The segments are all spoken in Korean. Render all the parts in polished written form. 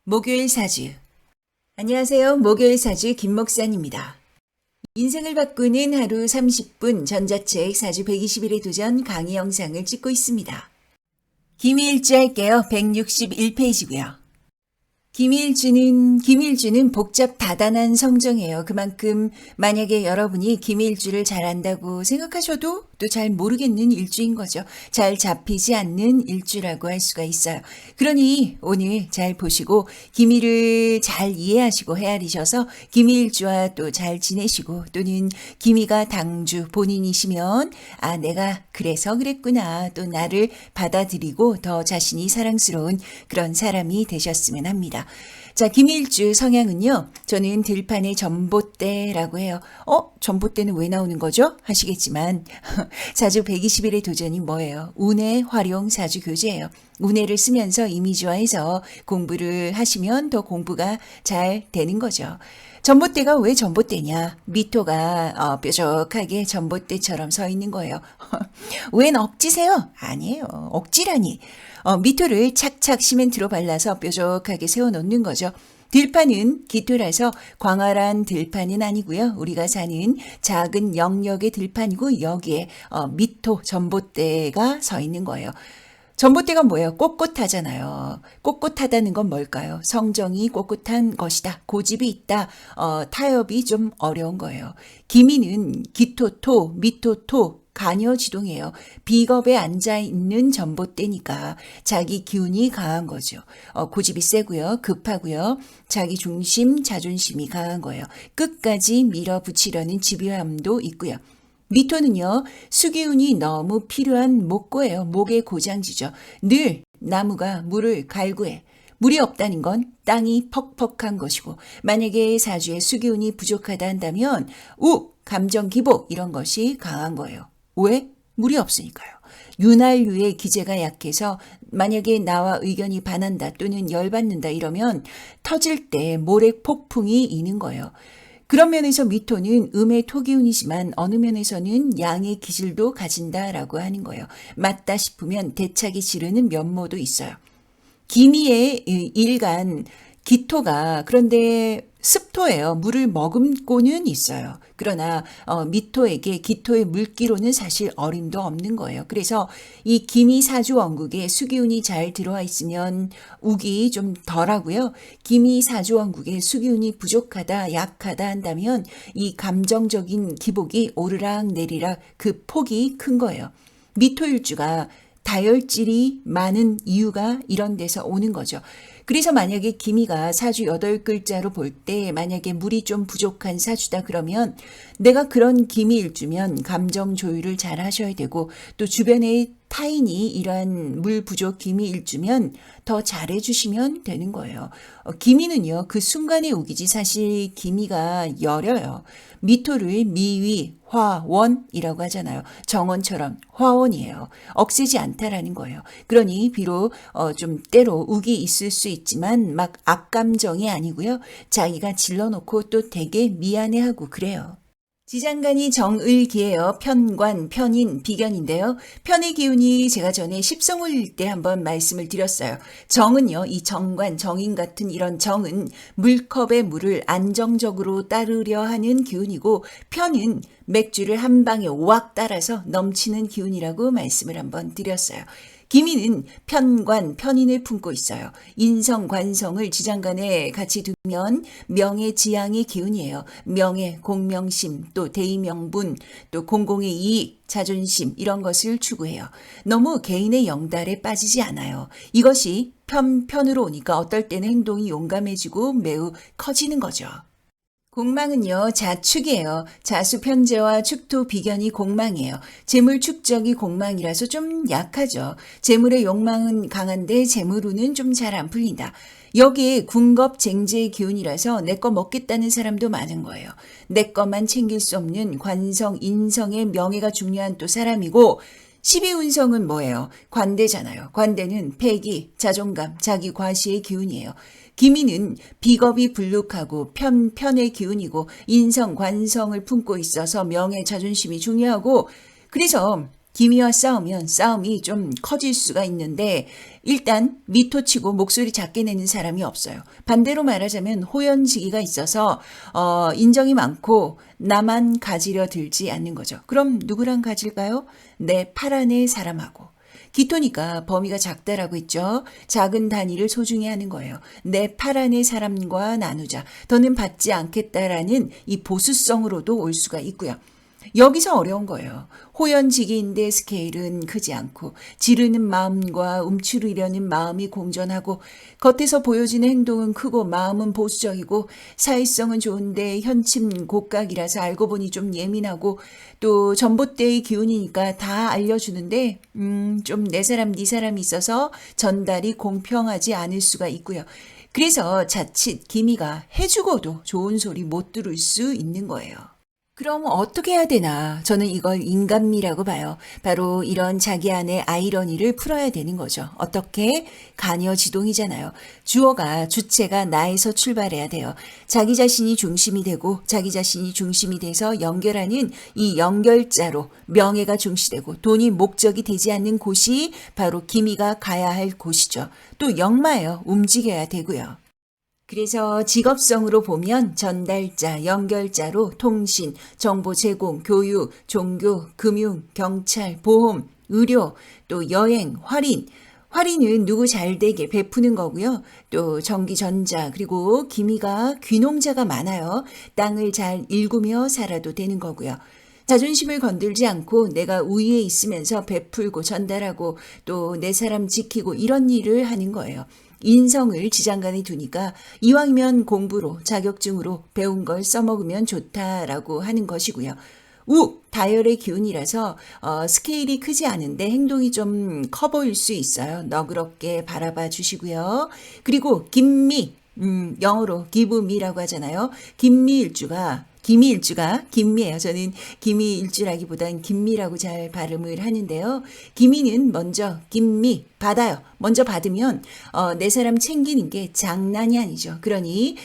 목요일 사주. 안녕하세요. 목요일 사주 김 목사입니다. 인생을 바꾸는 하루 30분 전자책 사주 120일의 도전 강의 영상을 찍고 있습니다. 김일주 할게요. 161페이지고요. 김일주는 복잡 다단한 성정이에요. 그만큼 만약에 여러분이 김일주를 잘 안다고 생각하셔도 또 잘 모르겠는 일주인 거죠. 잘 잡히지 않는 일주라고 할 수가 있어요. 그러니 오늘 잘 보시고 김일을 잘 이해하시고 헤아리셔서 김일주와 또 잘 지내시고 또는 김이가 당주 본인이시면 내가 그래서 그랬구나 또 나를 받아들이고 더 자신이 사랑스러운 그런 사람이 되셨으면 합니다. 자, 김일주 성향은요. 저는 들판의 전봇대라고 해요. 전봇대는 왜 나오는 거죠? 하시겠지만 사주 120일의 도전이 뭐예요? 운의 활용 사주 교재예요. 운해를 쓰면서 이미지화해서 공부를 하시면 더 공부가 잘 되는 거죠. 전봇대가 왜 전봇대냐? 미토가 뾰족하게 전봇대처럼 서 있는 거예요. 웬 억지세요? 아니에요. 억지라니. 미토를 착착 시멘트로 발라서 뾰족하게 세워놓는 거죠. 들판은 기토라서 광활한 들판은 아니고요. 우리가 사는 작은 영역의 들판이고 여기에 미토 전봇대가 서 있는 거예요. 전봇대가 뭐예요? 꼿꼿하잖아요. 꼿꼿하다는 건 뭘까요? 성정이 꼿꼿한 것이다. 고집이 있다. 타협이 좀 어려운 거예요. 기미는 기토토, 미토토, 간여지동이에요. 비겁에 앉아있는 전봇대니까 자기 기운이 강한 거죠. 고집이 세고요. 급하고요. 자기 중심, 자존심이 강한 거예요. 끝까지 밀어붙이려는 집요함도 있고요. 미토는요. 수기운이 너무 필요한 목고예요. 목의 고장지죠. 늘 나무가 물을 갈구해. 물이 없다는 건 땅이 퍽퍽한 것이고 만약에 사주에 수기운이 부족하다 한다면 감정 기복 이런 것이 강한 거예요. 왜? 물이 없으니까요. 윤활유의 기제가 약해서 만약에 나와 의견이 반한다 또는 열받는다 이러면 터질 때 모래 폭풍이 있는 거예요. 그런 면에서 미토는 음의 토기운이지만 어느 면에서는 양의 기질도 가진다라고 하는 거예요. 맞다 싶으면 대차기 지르는 면모도 있어요. 기미의 일간 기토가 그런데 습토예요. 물을 머금고는 있어요. 그러나 미토에게 기토의 물기로는 사실 어림도 없는 거예요. 그래서 이 기미 사주 원국에 수기운이 잘 들어와 있으면 우기 좀 덜하고요. 기미 사주 원국에 수기운이 부족하다, 약하다 한다면 이 감정적인 기복이 오르락 내리락 그 폭이 큰 거예요. 미토일주가 다혈질이 많은 이유가 이런 데서 오는 거죠. 그래서 만약에 기미가 사주 8글자로 볼 때 만약에 물이 좀 부족한 사주다 그러면 내가 그런 기미일주면 감정 조율을 잘 하셔야 되고 또 주변의 타인이 이러한 물 부족 기미일주면 더 잘해주시면 되는 거예요. 기미는요. 그 순간에 우기지 사실 기미가 여려요. 미토를 미위, 화, 원이라고 하잖아요. 정원처럼 화원이에요. 억세지 않다라는 거예요. 그러니 비록 좀 때로 욱이 있을 수 있지만 막 악감정이 아니고요. 자기가 질러놓고 또 되게 미안해하고 그래요. 지장간이 정을기예요. 편관, 편인, 비견인데요. 편의 기운이 제가 전에 십성울 때 한번 말씀을 드렸어요. 정은요. 이 정관, 정인 같은 이런 정은 물컵의 물을 안정적으로 따르려 하는 기운이고 편은 맥주를 한 방에 왁 따라서 넘치는 기운이라고 말씀을 한번 드렸어요. 기미는 편관, 편인을 품고 있어요. 인성, 관성을 지장간에 같이 두면 명예, 지향의 기운이에요. 명예, 공명심, 또 대의명분, 또 공공의 이익, 자존심 이런 것을 추구해요. 너무 개인의 영달에 빠지지 않아요. 이것이 편으로 오니까 어떨 때는 행동이 용감해지고 매우 커지는 거죠. 공망은요, 자축이에요. 자수 편재와 축토 비견이 공망이에요. 재물 축적이 공망이라서 좀 약하죠. 재물의 욕망은 강한데 재물운은 좀 잘 안 풀린다. 여기에 군겁쟁제의 기운이라서 내 거 먹겠다는 사람도 많은 거예요. 내 것만 챙길 수 없는 관성, 인성의 명예가 중요한 또 사람이고 12운성은 뭐예요? 관대잖아요. 관대는 패기, 자존감, 자기 과시의 기운이에요. 기미는 비겁이 불룩하고 편의 기운이고 인성, 관성을 품고 있어서 명예, 자존심이 중요하고 그래서 기미와 싸우면 싸움이 좀 커질 수가 있는데 일단 미토치고 목소리 작게 내는 사람이 없어요. 반대로 말하자면 호연지기가 있어서 인정이 많고 나만 가지려 들지 않는 거죠. 그럼 누구랑 가질까요? 내 팔 안의 사람하고. 기토니까 범위가 작다라고 했죠. 작은 단위를 소중히 하는 거예요. 내 팔 안의 사람과 나누자. 더는 받지 않겠다라는 이 보수성으로도 올 수가 있고요. 여기서 어려운 거예요. 호연지기인데 스케일은 크지 않고 지르는 마음과 움츠리려는 마음이 공존하고 겉에서 보여지는 행동은 크고 마음은 보수적이고 사회성은 좋은데 현침 곡각이라서 알고 보니 좀 예민하고 또 전봇대의 기운이니까 다 알려주는데 좀 내 사람 네 사람이 있어서 전달이 공평하지 않을 수가 있고요. 그래서 자칫 기미가 해주고도 좋은 소리 못 들을 수 있는 거예요. 그럼 어떻게 해야 되나? 저는 이걸 인간미라고 봐요. 바로 이런 자기 안의 아이러니를 풀어야 되는 거죠. 어떻게? 간여지동이잖아요. 주어가 주체가 나에서 출발해야 돼요. 자기 자신이 중심이 되고 자기 자신이 중심이 돼서 연결하는 이 연결자로 명예가 중시되고 돈이 목적이 되지 않는 곳이 바로 기미가 가야 할 곳이죠. 또 역마예요. 움직여야 되고요. 그래서 직업성으로 보면 전달자, 연결자로 통신, 정보 제공, 교육, 종교, 금융, 경찰, 보험, 의료, 또 여행, 할인. 할인은 누구 잘 되게 베푸는 거고요. 또 전기, 전자, 그리고 기미가 귀농자가 많아요. 땅을 잘 일구며 살아도 되는 거고요. 자존심을 건들지 않고 내가 우위에 있으면서 베풀고 전달하고 또 내 사람 지키고 이런 일을 하는 거예요. 인성을 지장간에 두니까 이왕이면 공부로 자격증으로 배운 걸 써먹으면 좋다라고 하는 것이고요. 다혈의 기운이라서 스케일이 크지 않은데 행동이 좀 커 보일 수 있어요. 너그럽게 바라봐 주시고요. 그리고 김미, 영어로 give me라고 하잖아요. 김미일주가 김미예요. 저는 김미일주라기보단 김미라고 잘 발음을 하는데요. 김미는 먼저 김미 받아요. 먼저 받으면 내 사람 챙기는 게 장난이 아니죠. 그러니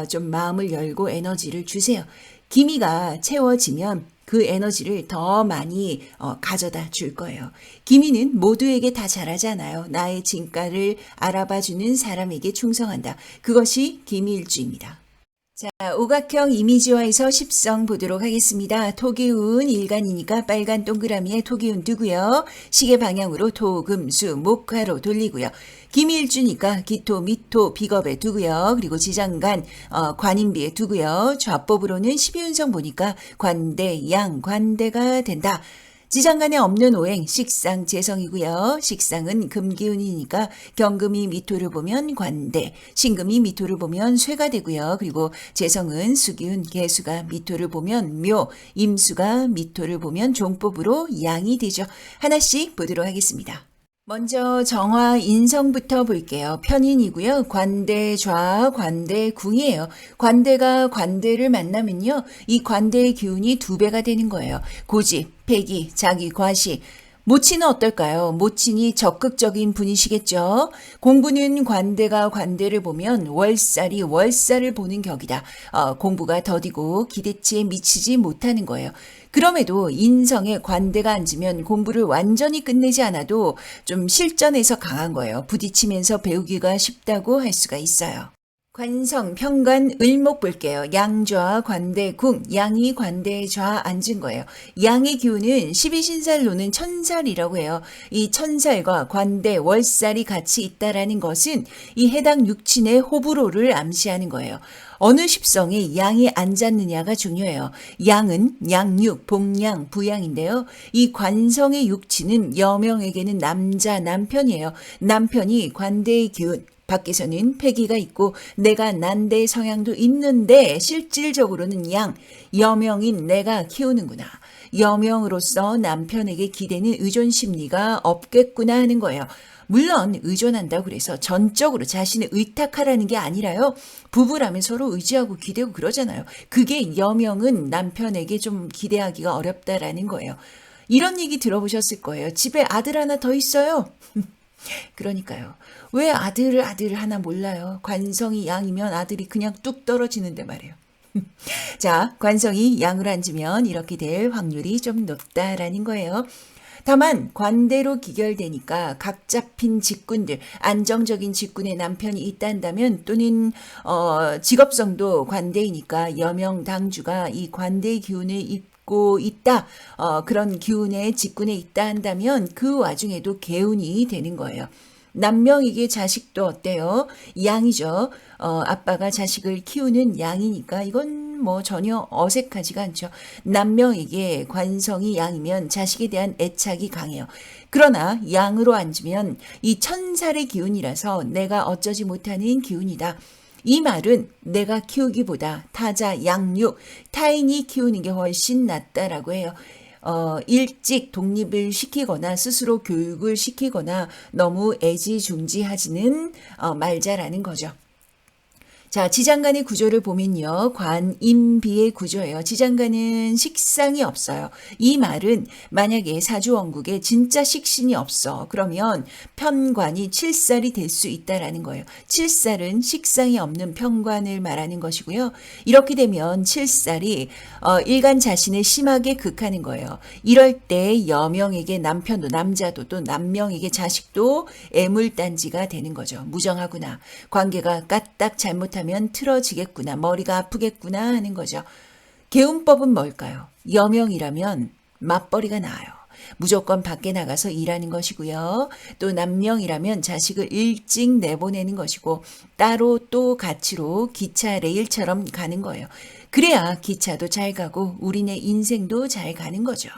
좀 마음을 열고 에너지를 주세요. 기미가 채워지면 그 에너지를 더 많이 가져다 줄 거예요. 기미는 모두에게 다 잘하잖아요. 나의 진가를 알아봐주는 사람에게 충성한다. 그것이 기미일주입니다. 자, 오각형 이미지화에서 십성 보도록 하겠습니다. 토기운 일간이니까 빨간 동그라미에 토기운 두고요. 시계 방향으로 토, 금, 수, 목, 화로 돌리고요. 기미일주니까 기토, 미토, 비겁에 두고요. 그리고 지장간, 관인비에 두고요. 좌법으로는 12운성 보니까 관대, 양, 관대가 된다. 지장간에 없는 오행, 식상, 재성이고요. 식상은 금기운이니까 경금이 미토를 보면 관대, 신금이 미토를 보면 쇠가 되고요. 그리고 재성은 수기운, 개수가 미토를 보면 묘, 임수가 미토를 보면 종법으로 양이 되죠. 하나씩 보도록 하겠습니다. 먼저 정화 인성부터 볼게요. 편인이고요. 관대 좌, 관대 궁이에요. 관대가 관대를 만나면요. 이 관대의 기운이 2배가 되는 거예요. 고집, 패기, 자기 과시. 모친은 어떨까요? 모친이 적극적인 분이시겠죠? 공부는 관대가 관대를 보면 월살이 월살을 보는 격이다. 공부가 더디고 기대치에 미치지 못하는 거예요. 그럼에도 인성에 관대가 앉으면 공부를 완전히 끝내지 않아도 좀 실전에서 강한 거예요. 부딪히면서 배우기가 쉽다고 할 수가 있어요. 관성, 편관, 을목 볼게요. 양좌, 관대, 궁. 양이 관대에 좌 앉은 거예요. 양의 기운은 12신살로는 천살이라고 해요. 이 천살과 관대, 월살이 같이 있다라는 것은 이 해당 육친의 호불호를 암시하는 거예요. 어느 십성에 양이 앉았느냐가 중요해요. 양은 양육, 복양, 부양인데요. 이 관성의 육친은 여명에게는 남자, 남편이에요. 남편이 관대의 기운. 밖에서는 패기가 있고 내가 난대의 성향도 있는데 실질적으로는 양, 여명인 내가 키우는구나. 여명으로서 남편에게 기대는 의존 심리가 없겠구나 하는 거예요. 물론 의존한다고 그래서 전적으로 자신을 의탁하라는 게 아니라요. 부부라면 서로 의지하고 기대고 그러잖아요. 그게 여명은 남편에게 좀 기대하기가 어렵다라는 거예요. 이런 얘기 들어보셨을 거예요. 집에 아들 하나 더 있어요. 그러니까요. 왜 아들 하나 몰라요. 관성이 양이면 아들이 그냥 뚝 떨어지는데 말이에요. 자, 관성이 양으로 앉으면 이렇게 될 확률이 좀 높다라는 거예요. 다만 관대로 기결되니까 각 잡힌 직군들, 안정적인 직군의 남편이 있다면 또는 직업성도 관대이니까 여명당주가 이 관대의 기운을 입고 있다. 그런 기운의 직군에 있다 한다면 그 와중에도 개운이 되는 거예요. 남명에게 자식도 어때요? 양이죠. 아빠가 자식을 키우는 양이니까 이건 뭐 전혀 어색하지가 않죠. 남명에게 관성이 양이면 자식에 대한 애착이 강해요. 그러나 양으로 앉으면 이 천살의 기운이라서 내가 어쩌지 못하는 기운이다. 이 말은 내가 키우기보다 타자, 양육, 타인이 키우는 게 훨씬 낫다라고 해요. 일찍 독립을 시키거나 스스로 교육을 시키거나 너무 애지중지하지는 말자라는 거죠. 자, 지장간의 구조를 보면요. 관임비의 구조예요. 지장간은 식상이 없어요. 이 말은 만약에 사주원국에 진짜 식신이 없어. 그러면 편관이 칠살이 될 수 있다라는 거예요. 칠살은 식상이 없는 편관을 말하는 것이고요. 이렇게 되면 칠살이 일간 자신을 심하게 극하는 거예요. 이럴 때 여명에게 남편도 남자도 또 남명에게 자식도 애물단지가 되는 거죠. 무정하구나. 관계가 까딱 잘못하면 틀어지겠구나. 머리가 아프겠구나 하는 거죠. 개운법은 뭘까요? 여명이라면 맞벌이가 나아요. 무조건 밖에 나가서 일하는 것이고요. 또 남명이라면 자식을 일찍 내보내는 것이고 따로 또 같이로 기차 레일처럼 가는 거예요. 그래야 기차도 잘 가고 우리네 인생도 잘 가는 거죠.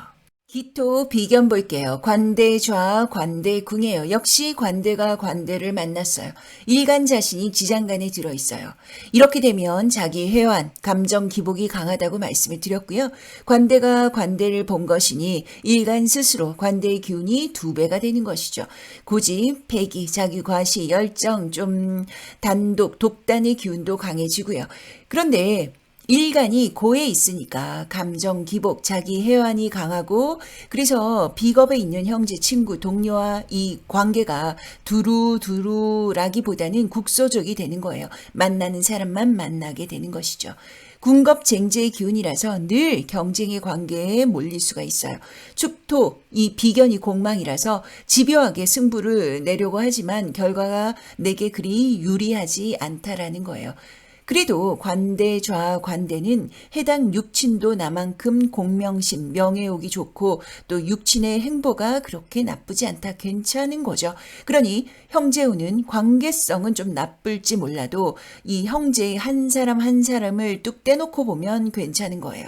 기토 비견 볼게요. 관대좌 관대궁이에요. 역시 관대가 관대를 만났어요. 일간 자신이 지장간에 들어있어요. 이렇게 되면 자기 회환, 감정 기복이 강하다고 말씀을 드렸고요. 관대가 관대를 본 것이니 일간 스스로 관대의 기운이 2배가 되는 것이죠. 고집, 패기, 자기 과시, 열정, 좀 단독, 독단의 기운도 강해지고요. 그런데 일간이 고에 있으니까 감정 기복, 자기 해환이 강하고 그래서 비겁에 있는 형제, 친구, 동료와 이 관계가 두루두루라기보다는 국소적이 되는 거예요. 만나는 사람만 만나게 되는 것이죠. 군겁쟁제의 기운이라서 늘 경쟁의 관계에 몰릴 수가 있어요. 축토, 이 비견이 공망이라서 집요하게 승부를 내려고 하지만 결과가 내게 그리 유리하지 않다라는 거예요. 그래도 관대, 좌, 관대는 해당 육친도 나만큼 공명심, 명예욕이 좋고 또 육친의 행보가 그렇게 나쁘지 않다, 괜찮은 거죠. 그러니 형제우는 관계성은 좀 나쁠지 몰라도 이 형제의 한 사람 한 사람을 뚝 떼놓고 보면 괜찮은 거예요.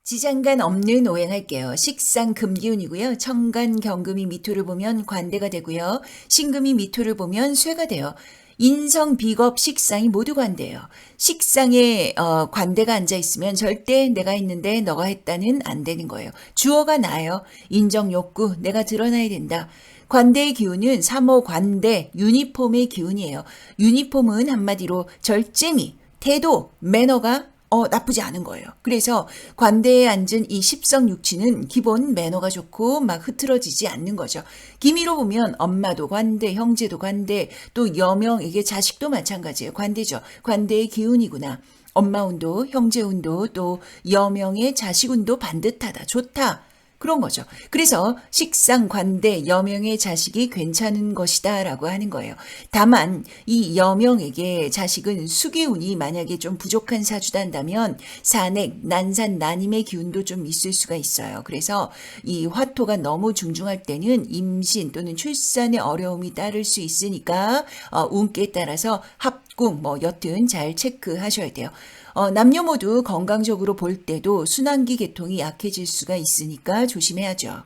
지장간 없는 오행할게요. 식상 금기운이고요. 청간 경금이 미토를 보면 관대가 되고요. 신금이 미토를 보면 쇠가 돼요. 인성, 비겁, 식상이 모두 관대예요. 식상에 관대가 앉아있으면 절대 내가 있는데 너가 했다는 안 되는 거예요. 주어가 나요. 인정, 욕구, 내가 드러나야 된다. 관대의 기운은 삼호 관대, 유니폼의 기운이에요. 유니폼은 한마디로 절제미, 태도, 매너가 나쁘지 않은 거예요. 그래서 관대에 앉은 이 십성육치는 기본 매너가 좋고 막 흐트러지지 않는 거죠. 기미로 보면 엄마도 관대, 형제도 관대, 또 여명에게 자식도 마찬가지예요. 관대죠. 관대의 기운이구나. 엄마 운도, 형제 운도, 또 여명의 자식 운도 반듯하다, 좋다. 그런 거죠. 그래서 식상, 관대, 여명의 자식이 괜찮은 것이다 라고 하는 거예요. 다만 이 여명에게 자식은 수기운이 만약에 좀 부족한 사주단다면 산액, 난산, 난임의 기운도 좀 있을 수가 있어요. 그래서 이 화토가 너무 중중할 때는 임신 또는 출산의 어려움이 따를 수 있으니까 운기에 따라서 합궁 여튼 잘 체크하셔야 돼요. 남녀 모두 건강적으로 볼 때도 순환기 계통이 약해질 수가 있으니까 조심해야죠.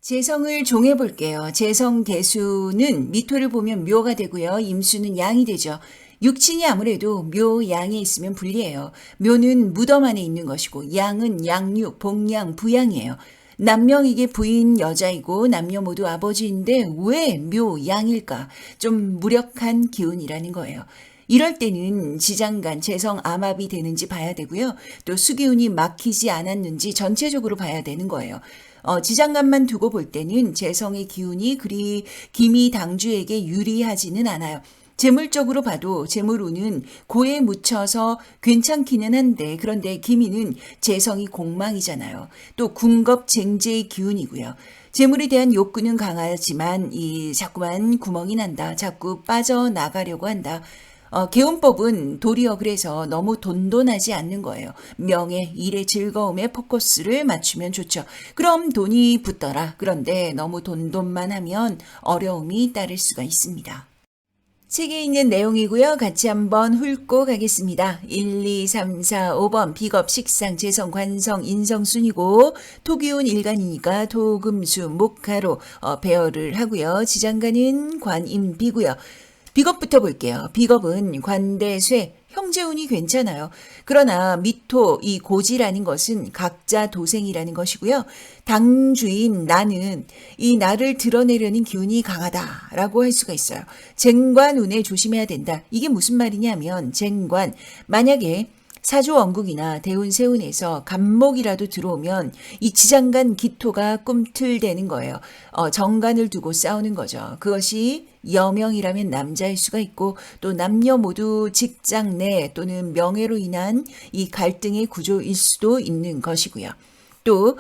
재성을 종해 볼게요. 재성 개수는 미토를 보면 묘가 되고요. 임수는 양이 되죠. 육친이 아무래도 묘, 양에 있으면 불리해요. 묘는 무덤 안에 있는 것이고 양은 양육, 복양, 부양이에요. 남명에게 부인 여자이고 남녀 모두 아버지인데 왜 묘, 양일까? 좀 무력한 기운이라는 거예요. 이럴 때는 지장간, 재성 암합이 되는지 봐야 되고요. 또 수기운이 막히지 않았는지 전체적으로 봐야 되는 거예요. 지장간만 두고 볼 때는 재성의 기운이 그리 기미 당주에게 유리하지는 않아요. 재물적으로 봐도 재물운은 고에 묻혀서 괜찮기는 한데 그런데 기미는 재성이 공망이잖아요. 또 군겁쟁제의 기운이고요. 재물에 대한 욕구는 강하지만 이 자꾸만 구멍이 난다. 자꾸 빠져나가려고 한다. 개운법은 도리어 그래서 너무 돈돈하지 않는 거예요. 명예, 일의 즐거움에 포커스를 맞추면 좋죠. 그럼 돈이 붙더라. 그런데 너무 돈돈만 하면 어려움이 따를 수가 있습니다. 책에 있는 내용이고요. 같이 한번 훑고 가겠습니다. 1, 2, 3, 4, 5번 비겁, 식상, 재성, 관성, 인성순이고 토기운 일간이니까 토금수, 목화로 배열을 하고요. 지장간은 관임비고요. 비겁부터 볼게요. 비겁은 관대쇠, 형제운이 괜찮아요. 그러나 미토, 이 고지라는 것은 각자 도생이라는 것이고요. 당주인 나는 이 나를 드러내려는 기운이 강하다라고 할 수가 있어요. 쟁관운에 조심해야 된다. 이게 무슨 말이냐면 쟁관, 만약에 사주원국이나 대운세운에서 간목이라도 들어오면 이 지장간 기토가 꿈틀대는 거예요. 정관을 두고 싸우는 거죠. 그것이 여명이라면 남자일 수가 있고 또 남녀 모두 직장 내 또는 명예로 인한 이 갈등의 구조일 수도 있는 것이고요. 또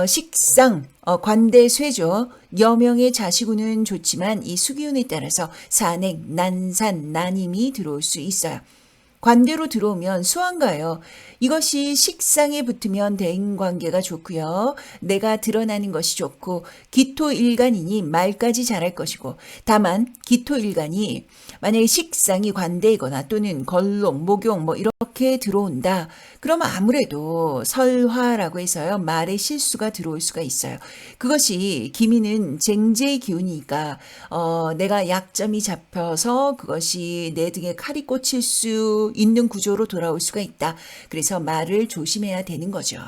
식상, 관대쇠죠. 여명의 자식운은 좋지만 이 수기운에 따라서 산행, 난산, 난임이 들어올 수 있어요. 관대로 들어오면 수완가예요. 이것이 식상에 붙으면 대인관계가 좋고요. 내가 드러나는 것이 좋고 기토일간이니 말까지 잘할 것이고 다만 기토일간이 만약에 식상이 관대이거나 또는 걸록, 목용 이렇게 들어온다. 그러면 아무래도 설화라고 해서요. 말에 실수가 들어올 수가 있어요. 그것이 기미는 쟁제의 기운이니까 내가 약점이 잡혀서 그것이 내 등에 칼이 꽂힐 수 있는 구조로 돌아올 수가 있다. 그래서 말을 조심해야 되는 거죠.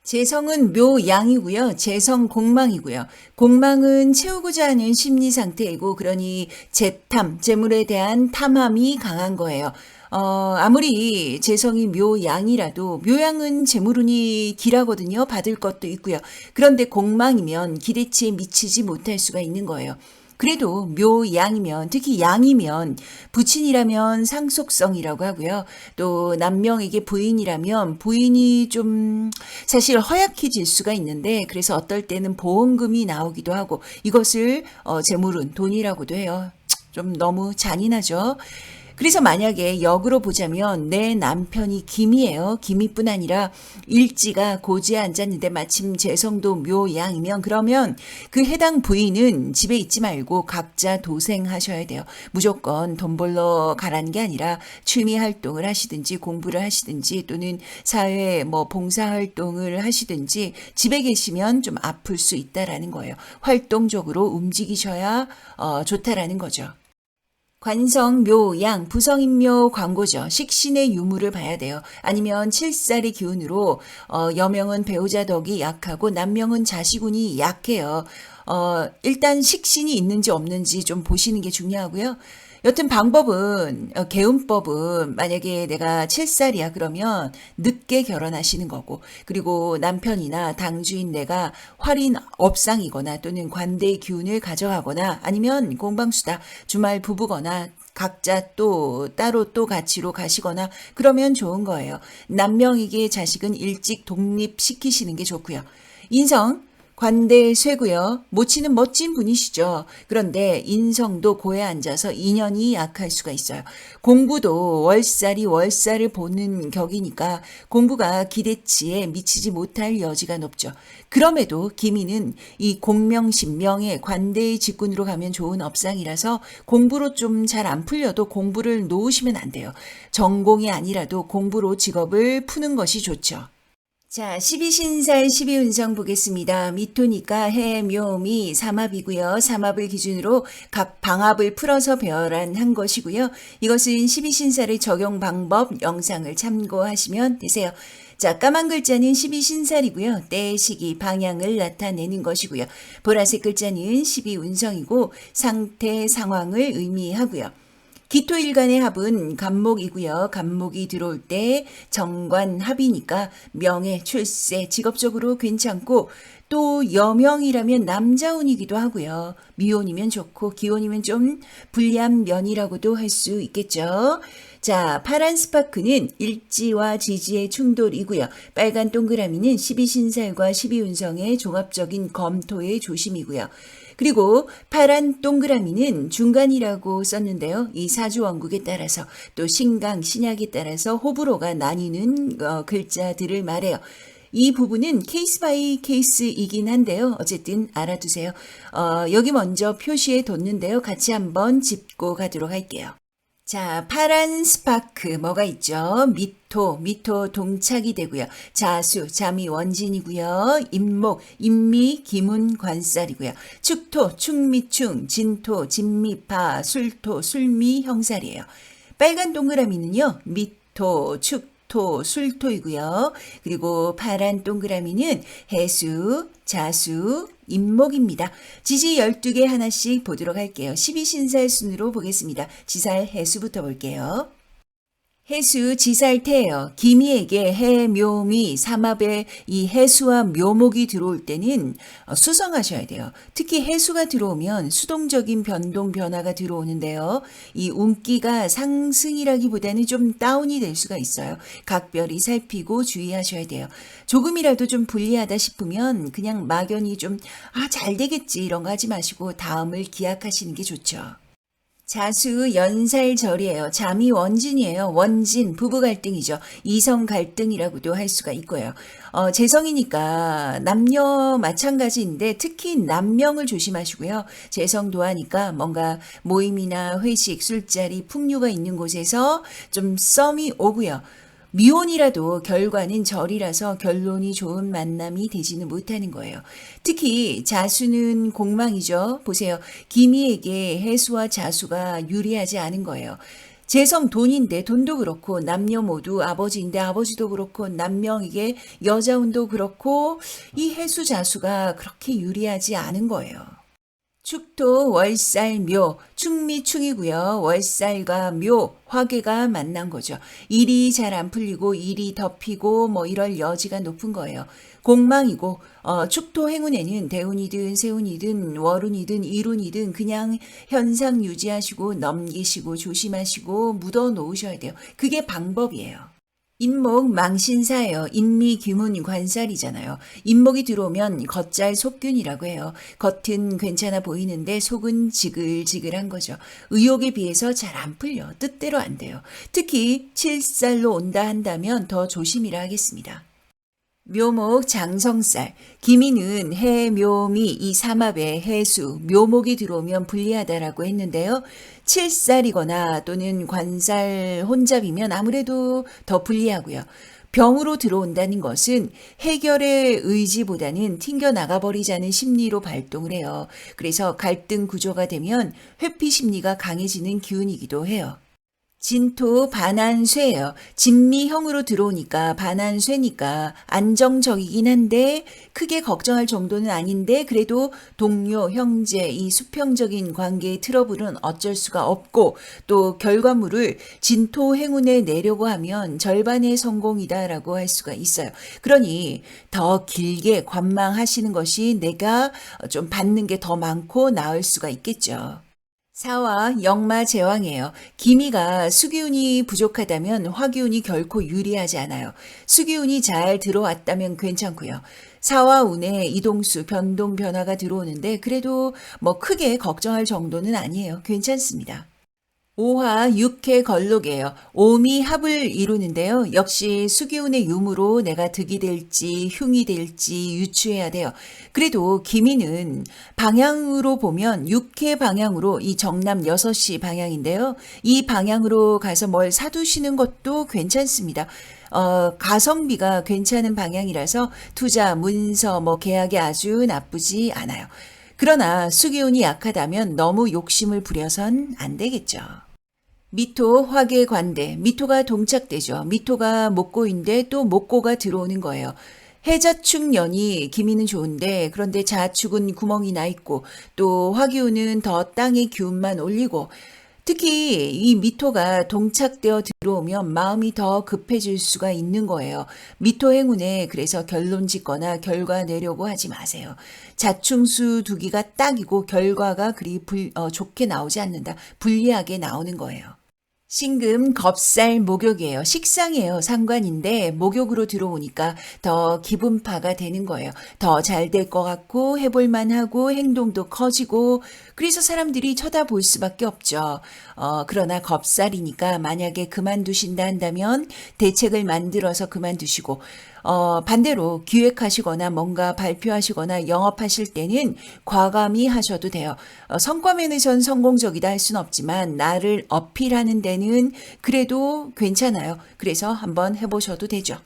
재성은 묘양이고요. 재성 공망이고요. 공망은 채우고자 하는 심리 상태이고 그러니 재탐, 재물에 대한 탐함이 강한 거예요. 아무리 재성이 묘양이라도 묘양은 재물운이 길하거든요. 받을 것도 있고요. 그런데 공망이면 기대치에 미치지 못할 수가 있는 거예요. 그래도 묘양이면 특히 양이면 부친이라면 상속성이라고 하고요. 또 남명에게 부인이라면 부인이 좀 사실 허약해질 수가 있는데 그래서 어떨 때는 보험금이 나오기도 하고 이것을 재물운 돈이라고도 해요. 좀 너무 잔인하죠. 그래서 만약에 역으로 보자면 내 남편이 기미예요. 기미뿐 아니라 일지가 고지에 앉았는데 마침 재성도 묘양이면 그러면 그 해당 부인은 집에 있지 말고 각자 도생하셔야 돼요. 무조건 돈 벌러 가라는 게 아니라 취미 활동을 하시든지 공부를 하시든지 또는 사회 봉사활동을 하시든지 집에 계시면 좀 아플 수 있다라는 거예요. 활동적으로 움직이셔야 좋다라는 거죠. 관성, 묘, 양, 부성인묘 광고죠. 식신의 유무를 봐야 돼요. 아니면 칠살의 기운으로 여명은 배우자 덕이 약하고 남명은 자식운이 약해요. 일단 식신이 있는지 없는지 좀 보시는 게 중요하고요. 여튼 방법은 개운법은 만약에 내가 7살이야 그러면 늦게 결혼하시는 거고 그리고 남편이나 당주인 내가 활인 업상이거나 또는 관대의 기운을 가져가거나 아니면 공방수다 주말 부부거나 각자 또 따로 또 가치로 가시거나 그러면 좋은 거예요. 남명에게 자식은 일찍 독립시키시는 게 좋고요. 인성 관대쇠고요. 모치는 멋진 분이시죠. 그런데 인성도 고에 앉아서 인연이 약할 수가 있어요. 공부도 월살이 월살을 보는 격이니까 공부가 기대치에 미치지 못할 여지가 높죠. 그럼에도 기미는 이 공명심, 명예, 관대의 직군으로 가면 좋은 업상이라서 공부로 좀 잘 안 풀려도 공부를 놓으시면 안 돼요. 전공이 아니라도 공부로 직업을 푸는 것이 좋죠. 자, 12신살 12운성 보겠습니다. 미토니까 해, 묘, 미, 삼합이고요. 삼합을 기준으로 각 방합을 풀어서 배열한 것이고요. 이것은 12신살의 적용 방법 영상을 참고하시면 되세요. 자, 까만 글자는 12신살이고요. 때, 시기, 방향을 나타내는 것이고요. 보라색 글자는 12운성이고 상태, 상황을 의미하고요. 기토일간의 합은 간목이고요. 간목이 들어올 때 정관합이니까 명예, 출세, 직업적으로 괜찮고 또 여명이라면 남자운이기도 하고요. 미혼이면 좋고 기혼이면 좀 불리한 면이라고도 할 수 있겠죠. 자, 파란 스파크는 일지와 지지의 충돌이고요. 빨간 동그라미는 12신살과 12운성의 종합적인 검토의 조심이고요. 그리고 파란 동그라미는 중간이라고 썼는데요. 이 사주원국에 따라서 또 신강, 신약에 따라서 호불호가 나뉘는 글자들을 말해요. 이 부분은 케이스 바이 케이스이긴 한데요. 어쨌든 알아두세요. 여기 먼저 표시해 뒀는데요. 같이 한번 짚고 가도록 할게요. 자, 파란 스파크 뭐가 있죠? 미토 동착이 되고요. 자수, 자미 원진이고요. 임목, 임미, 기문 관살이고요. 축토, 충미충, 진토, 진미파, 술토, 술미 형살이에요. 빨간 동그라미는요. 미토, 축토, 술토이고요. 그리고 파란 동그라미는 해수, 자수, 임목입니다. 지지 12개 하나씩 보도록 할게요. 12신살 순으로 보겠습니다. 지살 해수부터 볼게요. 해수 지살태예요. 기미에게 해, 묘, 미, 삼합에 이 해수와 묘목이 들어올 때는 수성하셔야 돼요. 특히 해수가 들어오면 수동적인 변동, 변화가 들어오는데요. 이 운기가 상승이라기보다는 좀 다운이 될 수가 있어요. 각별히 살피고 주의하셔야 돼요. 조금이라도 좀 불리하다 싶으면 그냥 막연히 좀 잘 되겠지 이런 거 하지 마시고 다음을 기약하시는 게 좋죠. 자수 연살절이에요. 잠이 원진이에요. 원진 부부 갈등이죠. 이성 갈등이라고도 할 수가 있고요. 재성이니까 남녀 마찬가지인데 특히 남명을 조심하시고요. 재성도 하니까 뭔가 모임이나 회식, 술자리, 풍류가 있는 곳에서 좀 썸이 오고요. 미혼이라도 결과는 절이라서 결론이 좋은 만남이 되지는 못하는 거예요. 특히 자수는 공망이죠. 보세요. 기미에게 해수와 자수가 유리하지 않은 거예요. 재성 돈인데 돈도 그렇고 남녀 모두 아버지인데 아버지도 그렇고 남명에게 여자운도 그렇고 이 해수 자수가 그렇게 유리하지 않은 거예요. 축토 월살묘 충미충이고요. 월살과 묘 화계가 만난 거죠. 일이 잘 안 풀리고 일이 덮이고 뭐 이럴 여지가 높은 거예요. 공망이고 축토 행운에는 대운이든 세운이든 월운이든 일운이든 그냥 현상 유지하시고 넘기시고 조심하시고 묻어 놓으셔야 돼요. 그게 방법이에요. 인목 망신사예요. 인미귀문 관살이잖아요. 인목이 들어오면 겉잘 속균이라고 해요. 겉은 괜찮아 보이는데 속은 지글지글한 거죠. 의욕에 비해서 잘 안 풀려. 뜻대로 안 돼요. 특히 칠살로 온다 한다면 더 조심이라 하겠습니다. 묘목 장성살, 기미는 해, 묘, 미 이 삼합에 해수, 묘목이 들어오면 불리하다라고 했는데요. 칠살이거나 또는 관살 혼잡이면 아무래도 더 불리하고요. 병으로 들어온다는 것은 해결의 의지보다는 튕겨 나가버리자는 심리로 발동을 해요. 그래서 갈등 구조가 되면 회피 심리가 강해지는 기운이기도 해요. 진토 반환쇠예요. 진미형으로 들어오니까 반환쇠니까 안정적이긴 한데 크게 걱정할 정도는 아닌데 그래도 동료, 형제 이 수평적인 관계의 트러블은 어쩔 수가 없고 또 결과물을 진토 행운에 내려고 하면 절반의 성공이다라고 할 수가 있어요. 그러니 더 길게 관망하시는 것이 내가 좀 받는 게 더 많고 나을 수가 있겠죠. 사와 역마 제왕이에요. 기미가 수기운이 부족하다면 화기운이 결코 유리하지 않아요. 수기운이 잘 들어왔다면 괜찮고요. 사와 운에 이동수, 변동, 변화가 들어오는데 그래도 뭐 크게 걱정할 정도는 아니에요. 괜찮습니다. 오화 육회 걸록이에요. 오미 합을 이루는데요. 역시 수기운의 유무로 내가 득이 될지 흉이 될지 유추해야 돼요. 그래도 기미는 방향으로 보면 육회 방향으로 이 정남 6시 방향인데요. 이 방향으로 가서 뭘 사두시는 것도 괜찮습니다. 가성비가 괜찮은 방향이라서 투자, 문서, 계약이 아주 나쁘지 않아요. 그러나 수기운이 약하다면 너무 욕심을 부려선 안 되겠죠. 미토 화계 관대, 미토가 동착되죠. 미토가 목고인데 또 목고가 들어오는 거예요. 해자축 년이 기미는 좋은데 그런데 자축은 구멍이 나 있고 또 화기운은 더 땅의 기운만 올리고 특히 이 미토가 동착되어 들어오면 마음이 더 급해질 수가 있는 거예요. 미토 행운에 그래서 결론 짓거나 결과 내려고 하지 마세요. 자충수 두기가 딱이고 결과가 그리 좋게 나오지 않는다. 불리하게 나오는 거예요. 신금, 겁살, 목욕이에요. 식상이에요. 상관인데 목욕으로 들어오니까 더 기분파가 되는 거예요. 더 잘 될 것 같고 해볼 만하고 행동도 커지고 그래서 사람들이 쳐다볼 수밖에 없죠. 그러나 겁살이니까 만약에 그만두신다 한다면 대책을 만들어서 그만두시고 반대로 기획하시거나 뭔가 발표하시거나 영업하실 때는 과감히 하셔도 돼요. 성과면에선 성공적이다 할 수는 없지만 나를 어필하는 데는 그래도 괜찮아요. 그래서 한번 해보셔도 되죠.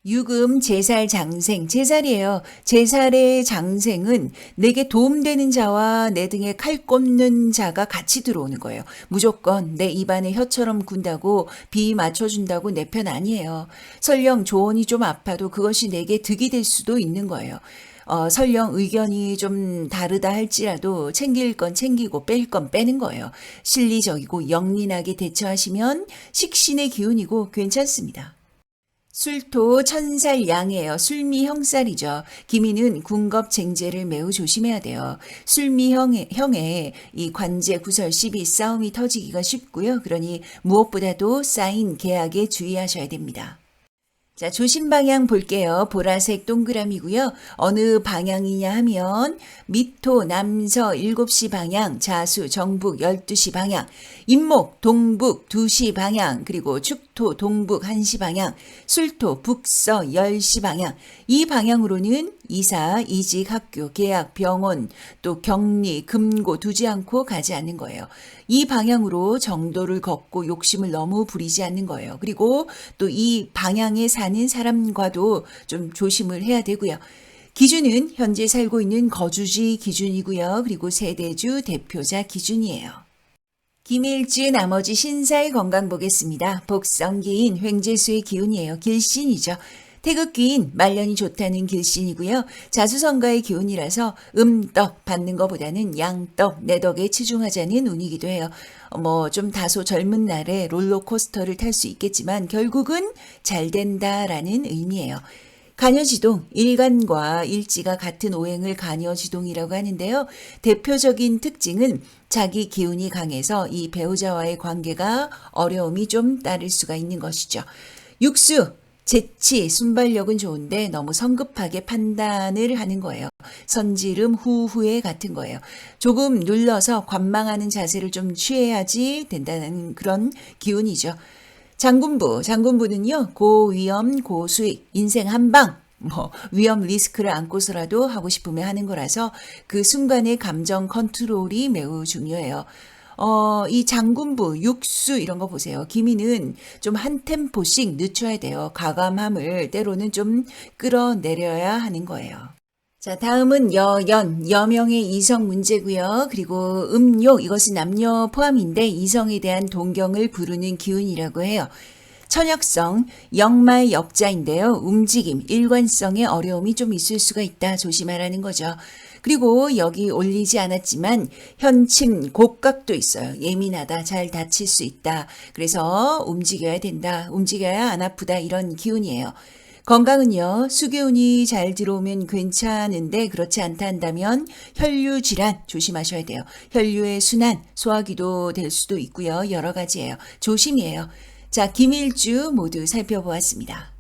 유금, 제살, 장생, 제살이에요. 제살의 장생은 내게 도움되는 자와 내 등에 칼 꼽는 자가 같이 들어오는 거예요. 무조건 내 입안에 혀처럼 군다고 비 맞춰준다고 내 편 아니에요. 설령 조언이 좀 아파도 그것이 내게 득이 될 수도 있는 거예요. 설령 의견이 좀 다르다 할지라도 챙길 건 챙기고 뺄 건 빼는 거예요. 실리적이고 영린하게 대처하시면 식신의 기운이고 괜찮습니다. 술토 천살 양이에요. 술미형살이죠. 기미는 군겁쟁제를 매우 조심해야 돼요. 술미형의 이 관제 구설 시비 싸움이 터지기가 쉽고요. 그러니 무엇보다도 쌓인 계약에 주의하셔야 됩니다. 자, 조심 방향 볼게요. 보라색 동그라미고요. 어느 방향이냐 하면 미토 남서 7시 방향, 자수 정북 12시 방향, 임목 동북 2시 방향, 그리고 축토 동북 1시 방향, 술토 북서 10시 방향. 이 방향으로는 이사, 이직, 학교, 계약, 병원, 또 격리, 금고 두지 않고 가지 않는 거예요. 이 방향으로 정도를 걷고 욕심을 너무 부리지 않는 거예요. 그리고 또 이 방향에 사는 사람과도 좀 조심을 해야 되고요. 기준은 현재 살고 있는 거주지 기준이고요. 그리고 세대주 대표자 기준이에요. 김일주 나머지 신사의 건강 보겠습니다. 복성기인 횡재수의 기운이에요. 길신이죠. 태극기인 말년이 좋다는 길신이고요. 자수성가의 기운이라서 떡 받는 것보다는 양떡, 내 덕에 치중하자는 운이기도 해요. 좀 다소 젊은 날에 롤러코스터를 탈 수 있겠지만 결국은 잘 된다라는 의미예요. 간여지동, 일간과 일지가 같은 오행을 간여지동이라고 하는데요. 대표적인 특징은 자기 기운이 강해서 이 배우자와의 관계가 어려움이 좀 따를 수가 있는 것이죠. 육수, 재치, 순발력은 좋은데 너무 성급하게 판단을 하는 거예요. 선지름 후후에 같은 거예요. 조금 눌러서 관망하는 자세를 좀 취해야지 된다는 그런 기운이죠. 장군부는요, 고위험, 고수익, 인생 한방, 위험 리스크를 안고서라도 하고 싶으면 하는 거라서 그 순간의 감정 컨트롤이 매우 중요해요. 이 장군부, 육수 이런 거 보세요. 기미는 좀 한 템포씩 늦춰야 돼요. 가감함을 때로는 좀 끌어내려야 하는 거예요. 자, 다음은 여명의 이성 문제고요. 그리고 음욕, 이것은 남녀 포함인데 이성에 대한 동경을 부르는 기운이라고 해요. 천역성, 역마의 역자인데요. 움직임, 일관성에 어려움이 좀 있을 수가 있다. 조심하라는 거죠. 그리고 여기 올리지 않았지만 현침, 곡각도 있어요. 예민하다, 잘 다칠 수 있다. 그래서 움직여야 된다. 움직여야 안 아프다. 이런 기운이에요. 건강은요, 수기운이 잘 들어오면 괜찮은데 그렇지 않다 한다면 혈류 질환 조심하셔야 돼요. 혈류의 순환, 소화기도 될 수도 있고요. 여러 가지예요. 조심이에요. 자, 김일주 모두 살펴보았습니다.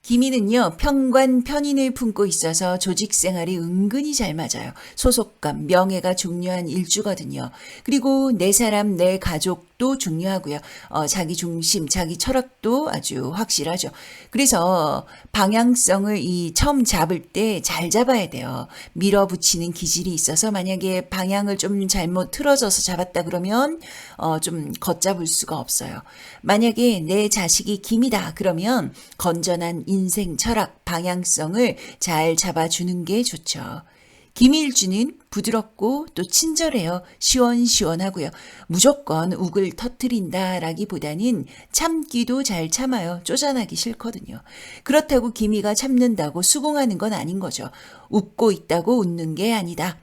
기미는요, 편관, 편인을 품고 있어서 조직 생활이 은근히 잘 맞아요. 소속감, 명예가 중요한 일주거든요. 그리고 내 사람, 내 가족도 중요하고요. 자기 중심, 자기 철학도 아주 확실하죠. 그래서 방향성을 처음 잡을 때 잘 잡아야 돼요. 밀어붙이는 기질이 있어서 만약에 방향을 좀 잘못 틀어져서 잡았다 그러면 좀 걷잡을 수가 없어요. 만약에 내 자식이 김이다 그러면 건전한 인생 철학, 방향성을 잘 잡아주는 게 좋죠. 김일주는 부드럽고 또 친절해요. 시원시원하고요. 무조건 욱을 터뜨린다라기보다는 참기도 잘 참아요. 쪼잔하기 싫거든요. 그렇다고 기미가 참는다고 수긍하는 건 아닌 거죠. 웃고 있다고 웃는 게 아니다.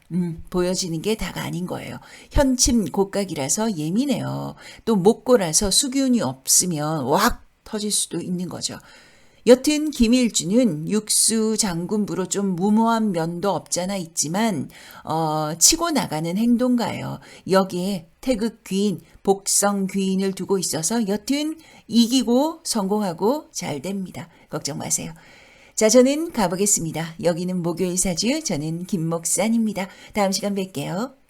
보여지는 게 다가 아닌 거예요. 현침 곡각이라서 예민해요. 또 목고라서 수기운이 없으면 확 터질 수도 있는 거죠. 여튼 김일주는 육수 장군부로 좀 무모한 면도 없잖아 있지만 치고 나가는 행동가예요. 여기에 태극 귀인, 복성 귀인을 두고 있어서 여튼 이기고 성공하고 잘 됩니다. 걱정 마세요. 자, 저는 가보겠습니다. 여기는 목요일 사주, 저는 김목산입니다. 다음 시간 뵐게요.